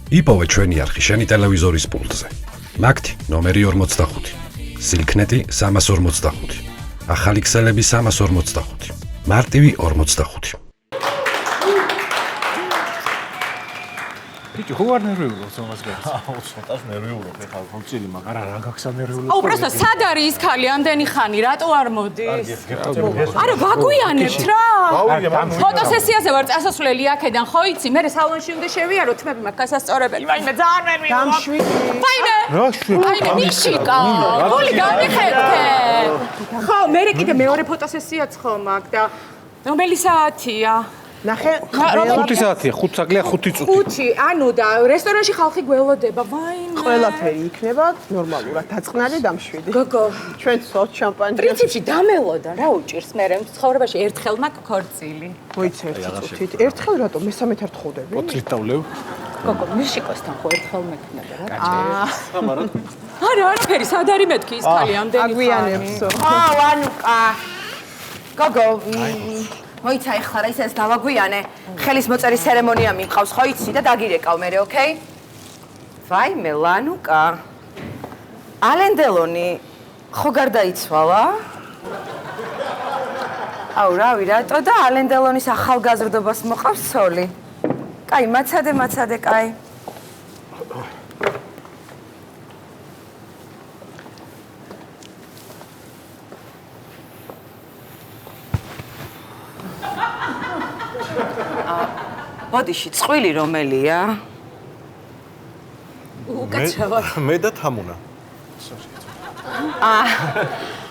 იპოვე ჩვენი არხი შენი ტელევიზორის პულტზე. მაგთი ნომერი 45, სილქნეტი 345, ახალი ქსელები 345, მარტივი 45. Bicho, jugar nervioso son las veces. ცოტას ნერვიულობ ეხლა ხოცილი მაგ Არა, რა გაქცა nervioso. აუ, просто სად არის ის ხალი ამდენი ხანი, რატო არ მოდის? არა, ვაგვიანებთ რა. ფოტოსესიაზე ვარ წასასვლელი აქედან, ხო იცი? მე სალონში უნდა შევიარო, თმები მაქვს გასასწორებელი. ვაიმე, ძალიან ვერ მივიღო. დამშვიდი. ვაიმე. რა შვილი? ვაიმე, მიშიკა. გული გამიხეთქე. ხო, მე კიდე მეორე ფოტოსესიაც ხო მაქვს და რომელი საათია? ნახე, 5 საათია, 5 საგლია 5 წუთი. 5, ანუ და რესტორანში ხალხი გველოდება, ვაიმე. ყველაფერი იქნება ნორმალურად, დაწყნარი დამშვიდი. გოგო, ჩვენ სოლ შამპანჯე. პრინციპში დამელოდა, რა უჭირს მე ცხოვრებაში ერთხელ მაქვს ქორწილი. მოიცა ერთი წუთით. ერთხელ რატო მესამეთ არ თხოვდები? 4 დავლევ. გოგო, მიშიკოსთან ხო ერთხელ მექნება რა? არა, არაფერი, სად არის მეთქი ის ხალი ამდენი ხანი? აგვიანებსო. ვანუკა. გოგო, მოიცა ეხლა რა ისეს დავაგვიანე. ხელის მოწერის ცერემონია მიყავს, ხო იცი და დაგირეკავ მე, ოკეი? ვაიმე, ლანუკა. ალენდელონი ხო გარდაიცვალა? აუ, რავი, რატო და ალენდელონის ახალგაზრდობას მოყავს ცოლი? კაი, მაცადე, კაი. ბოდიში, წყვილი რომელია? უკაცრავად. მე და თამუნა.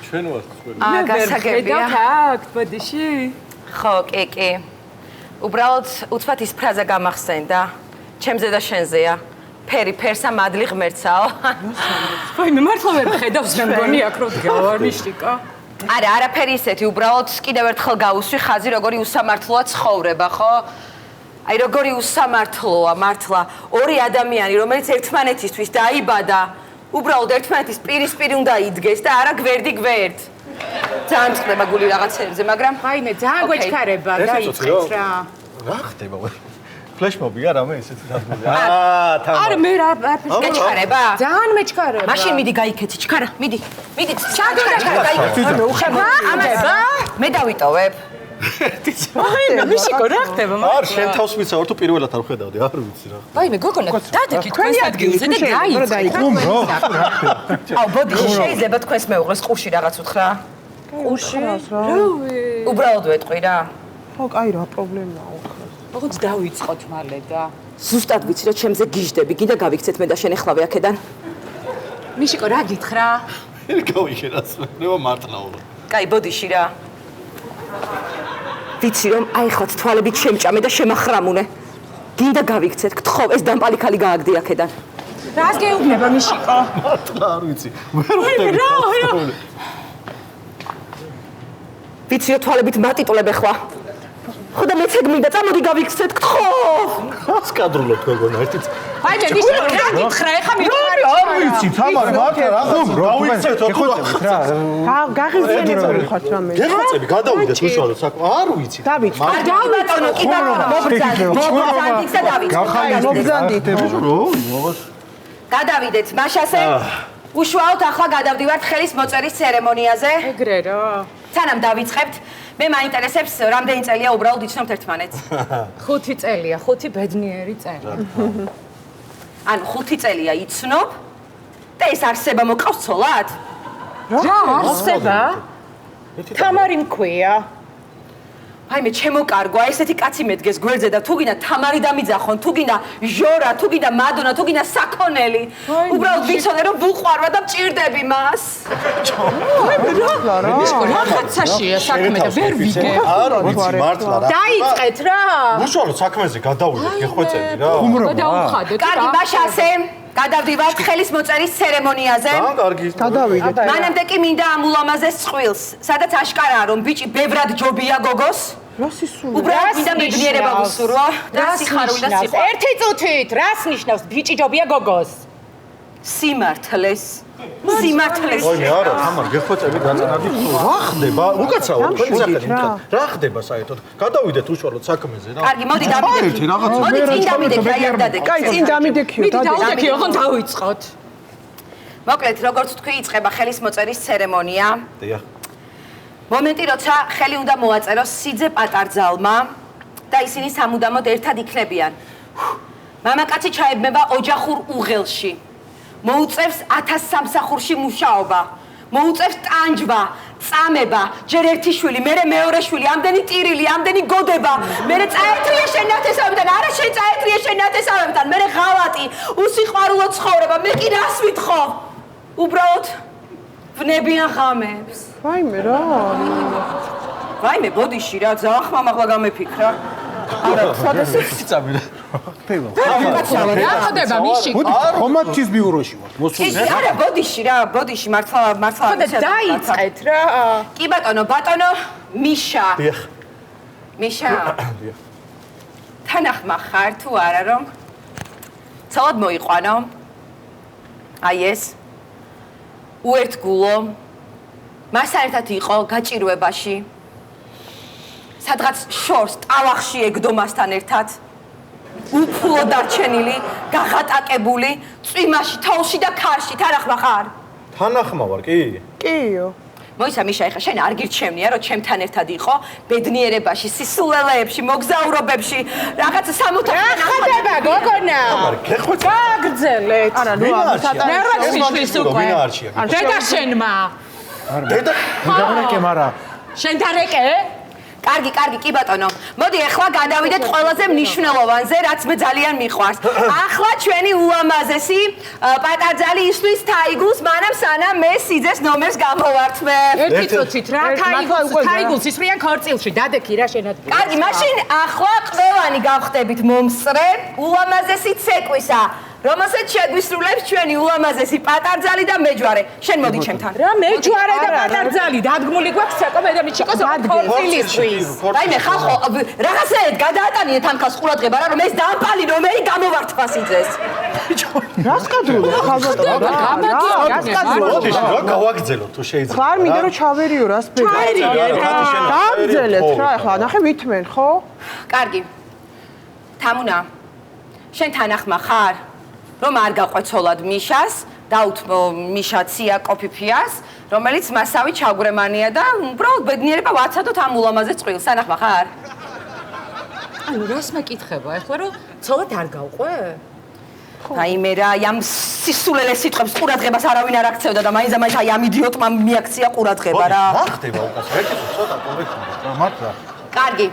ჩვენ ვართ წყვილი. გასაგებია. აქ ბოდიში? ხო, კი. უბრალოდ უცბად ის ფრაზა გამახსენდა. ჩემზე და შენზეა. ფერი ფერსა მადლი ღმერთსაო. ვაიმე, მართლა ვერ ხედავს მე მგონი აქ რო დგავარ მიშიკა. არა, არაფერი ისეთი, უბრალოდ კიდევ ერთხელ გავუსვი ხაზი, როგორი უსამართლოა ცხოვრება, ხო? აი, როგორი უსამართლოა მართლა ორი ადამიანი, რომელიც ერთმანეთისთვის დაიბადა, უბრალოდ ერთმანეთის პირისპირ უნდა იდგეს და არა გვერდ. ძალიან წყდება გული რაღაცებზე, მაგრამ ვაიმე, ძალიან გვეჩქარება, დაიწყეთ რა. რა ხდება? ფლეშმობია რამე ისეთი დადგმული. არა, მე რა გეჩქარება? ძალიან მეჩქარება. მაშინ მიდი გაიქეცი, ჩქარა, მიდი. სად უნდა გაიქეცი? ამასა, მე დავიტოვებ. ვაიმე, მიშიკო, რა ხდება? არ შენ თავს ვიცავ თუ პირველად არ ხედავდი, არ ვიცი რა. ვაიმე, გოგონა, დადექი თქვენს ადგილზე და დაიწყეთ. აუ, ბოდიში, შეიძლება თქვენს მეუღლეს ყურში რაღაც უთხრა? ყურში? უბრალოდ ვეტყვი რა. ხო, კაი რა პრობლემაა უხრა. ოღონდ დავიწყოთ მალე და ზუსტად ვიცი რომ ჩემზე გიჟდები, გინდა გავიქცეთ მე და შენ ეხლავე აქედან. მიშიკო, რა გითხრა? ვერ გავიქერას, მე მართლაო. კაი, ბოდიში რა. ვიცი რომ აი ხოთ თვალებით შემჭამე და შემახრამუნე. გინდა გავიქცეთ, გთხოვ ეს დამპალი ქალი გააგდი აქედან. რას გეუბნება მიშიკო? მართლა არ ვიცი. ვერ ვხვდები. ვიცი რომ თვალებით მატიტულებ ახლა. ხო და მეც ეგ მინდა, წამოდი გავიქცეთ, გთხოვ. ხას კადრულობ გოგონა, ერთიც. ვაიმე, მიშიკო, რა გითხრა? ეხა მითხარი. არ ვიცი, თამარ, მართლა რა გავიქცეთ, თუ გაღიზიანებული ხართ რამე. გეხვეწები, გადავიდეთ უშუალოდ საქმე. არ ვიცი. დავიწყო. არ ბატონო, კი ბატონო, მობრძანდით და დავიწყოთ. მობრძანდით. გადავიდეთ, მაშასე. უშუალოდ ახლა გადავდივართ ხელის მოწერის ცერემონიაზე. ეგრე რა. სანამ დავიწყებთ, მე მაინტერესებს რამდენი წელია უბრალოდ იცნობთ ერთმანეთს. 5 წელია, 5 ბედნიერი წელი. ანუ 5 წელია იცნობ და ეს არსება მოყავს ცოლად? რა არსება? თამარი მქვია. ვაიმე, ჩემო კარგო, აი ესეთი კაცი მედგეს გვერდზე და თუ გინდა თამარი დამიძახონ, თუ გინდა ჟორა, თუ გინდა მადონა, თუ გინდა საკონელი. უბრალოდ ვიცოდე რომ ვუყვარვა და მჭირდები მას. რაღაცაშია საქმე და ვერ ვიგე. არ ვიცი, მართლა რა. დაიწყეთ რა. უშუალოდ საქმეზე გადავიდეთ, გეხვეწები რა. გადაუხადეთ. კარგი, მაშასე, გადავდივართ ხელის მოწერის ცერემონიაზე. კარგი. გადავიდეთ. მანამდე კი მინდა ამ ულამაზეს წყვილს, სადაც აშკარაა რომ ბიჭი ბევრად ჯობია გოგოს. რა სისული? უბრალოდ მინდა მეგნიერება ვუსურვო და სიხარული და სიყვარული. ერთი წუთით, რას ნიშნავს ბიჭი ჯობია გოგოს? სიმართლეს. ოინე არა, თამარ, გეხვეწები დაწანადით თუ რა ხდება? უკაცრავად, თქვენი სახელი რა ხდება საერთოდ? გადავიდეთ უშუალოდ საქმეზე რა. კარგი, მოდი დავიდეთ. მოდი წინ დავიდეთ, აი არ დადეკ. კაი, წინ დამიდექიო, დავიდექიო, ხომ დავიწყოთ. მოკლედ, როგორც თქვი, იწყება ხელის მოწერის ცერემონია. დიახ. მომენტი, როცა ხელი უნდა მოაწეროს სიძე პატარძალმა და ისინი სამუდამოდ ერთად იქნებიან. მამაკაცი ჩაებმება ოჯახურ უღელში. მოუწევს 1000 სამსახურში მუშაობა. მოუწევს ტანჯვა, წამება, ჯერ ერთი შვილი, მერე მეორე შვილი, ამდენი ტირილი, ამდენი გოდება, მერე წაეთრია შენ ნათესავებთან, არა შენ წაეთრია შენ ნათესავებთან, მერე ღალატი, უსიყვარულო ცხოვრება, მე კი რას ვითხოვ? უბრალოდ ვნებიან ღამეებს. ვაიმე რა. ვაიმე, ბოდიში რა, ძაღ მამაღლა გამეფიქრა. არა, წამი რა. რა ხდება მიში? მოდი, ხომათის ბიუროში ვარ. მოსული. არა, ბოდიში რა, ბოდიში, მართლა. ხოდა დაიწყეთ რა. კი ბატონო, მიშა. დიახ. მიშა. თანახმა ხარ თუ არა რომ ცალად მოიყვანო? აი ეს. უერთგულო. მასთან ერთად იყო გაჭირვებაში. სადღაც შორს ტალახში ეგდო მასთან ერთად. უფლო დარჩენილი, გაღატაკებული, წვიმაში, თოვლში და ქარში, თანახმა ხარ? თანახმა ვარ, კი? კიო. მოიცა მიშა, ეხა შენ არ გირჩევნია, რომ ჩემთან ერთად იყო ბედნიერებაში, სისულელეებში, მოგზაურობებში, რაღაც სამოთო. რა ხდება, გოგონა? თამარ, გეხვეწე. გაგძელეთ. არა, ნუ არ ნერვებს უკვე. დედა შენმა. დედა დაგრეკე, მარა. შენ დარეკე? კარგი, კი ბატონო. მოდი ახლა გადავიდეთ ყველაზე მნიშვნელოვანზე, რაც მე ძალიან მიყვარს. ახლა ჩვენი ულამაზესი პატარძალი ისვლის თაიგულს, მანამ სანამ მე სიძეს ნომერს გამოვართმევ. ერთი წუთით რა, თაიგულს ისვრიან ქორწილში, დადექი რა შენად. კარგი, მაშინ ახლა ყველანი გავხდებით მომსწრე ულამაზესი ცეკვისა, რომელსაც შეგვისრულებს ჩვენი ულამაზესი პატარძალი და მეჯვარე. შენ მოდი ჩემთან. რა მეჯვარე და პატარძალი, დადგმული გვაქვს ცეკვა და მიჩიკოს ქორწილისთვის. რაიმე ხალხო, რაღაცაერთ გადაატანიეთ ამ ხალხს ყურადღება რა, რომ ეს დამპალი ნომერი გამოვართვა სიძეს. რას კადროა? მოდი, რა გავაგზელოთ თუ შეიძლება. ხარ მინდა რომ ჩავერიო რას ბედა. გამძელეთ რა, ახლა ნახე ვითმენ, ხო? კარგი. თამუნა, შენ თანახმა ხარ? რომ არ გაყვეცოლად მიშას, დაუთმო მიშა ცია კოფიფიას, რომელიც მასავი ჩაგვრემანია და უბრალოდ ბედნიერება ვაცადოთ ამ ულამაზე წყვილს. თანახმა ხარ? ანუ რას მეკითხება ახლა რომ ცოლად არ გავყვე? აი მე რა, ამ სისულელე სიტყვებს ყურადღებას არავინ არ აქცევდა და მაინც აი ამ იდიოტმა მიაქცია ყურადღება რა. რა ხდება უკას? რეკეთო ცოტა კონკრეტულად. მართლა. კარგი.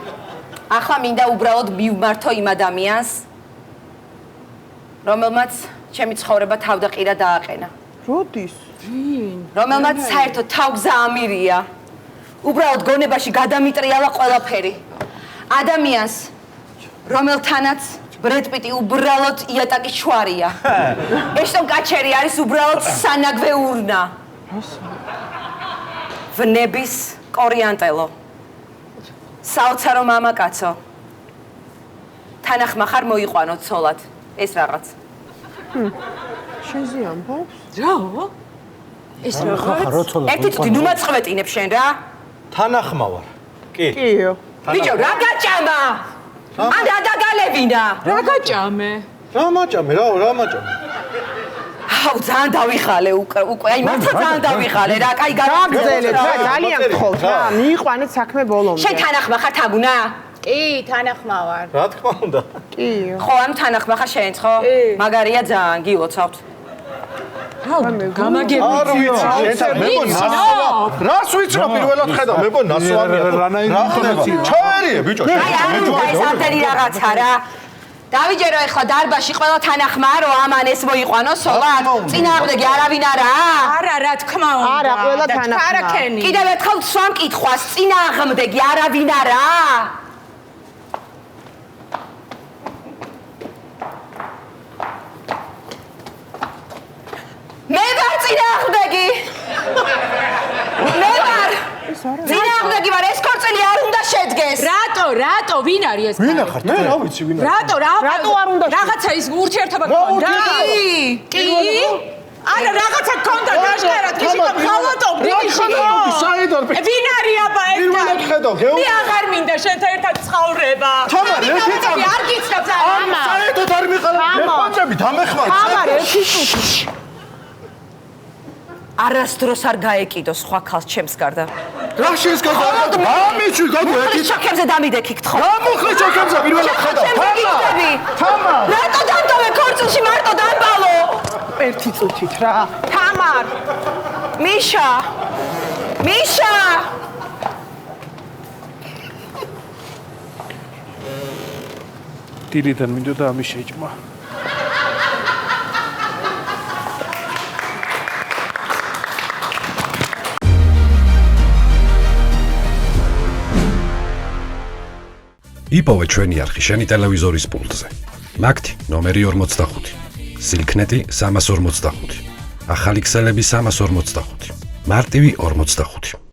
ახლა მინდა უბრალოდ მივმართო იმ ადამიანს, რომელმაც ჩემი ცხოვრება თავდაყირა დააყენა. როდის? რომელმაც საერთოდ თავგზა ამირია. უბრალოდ გონებაში გადამიტრიალა ყველაფერი. ადამიანს, რომელთანაც ბრედ პიტი უბრალოდ იატაკი შوارია. ეშტონ კაჩერი არის უბრალოდ სანაგვე ურნა. ვნების კორიანტელო. საოცარო მამაკაცო. თანახმა ხარ მოიყვანოთ ცოლად. ეს რაღაც. შენზე ამბობს? რა? ეს რაღაც? ერთი წუთი ნუ მაწყვეტინებ შენ რა. თანახმა ვარ. კი. კიო. ბიჭო, რა გაჭამა? ან რა დაგალებინა? რა გაჭამე? რა მაჭამე, რა მაჭამე. აუ, ძალიან დავიხალე უკვე. აი, მართლა ძალიან დავიხალე რა. კაი, გამძელეთ რა, ძალიან გთხოვთ რა, მიიყვანეთ საქმე ბოლომდე. შენ თანახმა ხარ თამუნა? კი, თანახმა ვარ. რა თქმა უნდა. კიო. ხო, ამ თანახმა ხარ შენც ხო? მაგარია ძალიან, გილოცავთ. გამაგები. არ ვიცი, შენთან მე მგონი რას ვიცნობ პირველად ხედავ, მე მგონი ნასვამია. რა ხდება? ჩავერიე ბიჭო, აი, არ უნდა ეს ამდენი რაღაცა რა. დავიჯერო ეხლა დარბაში ყველა თანახმაა რომ ამან ეს მოიყვანო სოლად. წინააღმდეგი არავინ არაა? არა, რა თქმა უნდა. არა, ყველა თანახმაა. არაქენი. კიდევ ერთხელ სვამ კითხვას, წინააღმდეგი არავინ არაა? მე ვარ წინააღმდეგი. მე ვარ. წინააღმდეგი ვარ, ეს ქორწილი არ უნდა შედგეს. რატო? ვინ არის ეს? ვინ ახარ? მე რა ვიცი ვინ არის. რატო არ უნდა რაღაცა ის ურთიერთობა გქონდა? კი. არა რაღაცა გქონდა გაშკარად ისე ხალატობდი საერთოდ ვინ არის აბა ეს პირველად ხედავ გეო მე აღარ მინდა შენთან ერთად ცხოვრება თამარ ერთი წამი არ გიცნობ საერთოდ არ მიყარა გეყოჭები დამეხმარ თამარ ერთი წუთი არასდროს არ გაეკიდო სხვა ქალს ჩემს გარდა. რა შენს გარდა ამიჩი გაგვი ერთი შაქებზე დამიდექი გთხოვ. რა მოხდა შაქებზე პირველად ხედავ თამარ რატო დამდოვე ქორწილში მარტო დამბალო? ერთი წუთით რა თამარ მიშა დილიდან მინდოდა ამის შეჭმა იპოვე ჩვენი არხი შენი ტელევიზორის პულტზე. მაგთი ნომერი 45. სილქნეტი 345. ახალი ქსელები 345. მარტივი 45.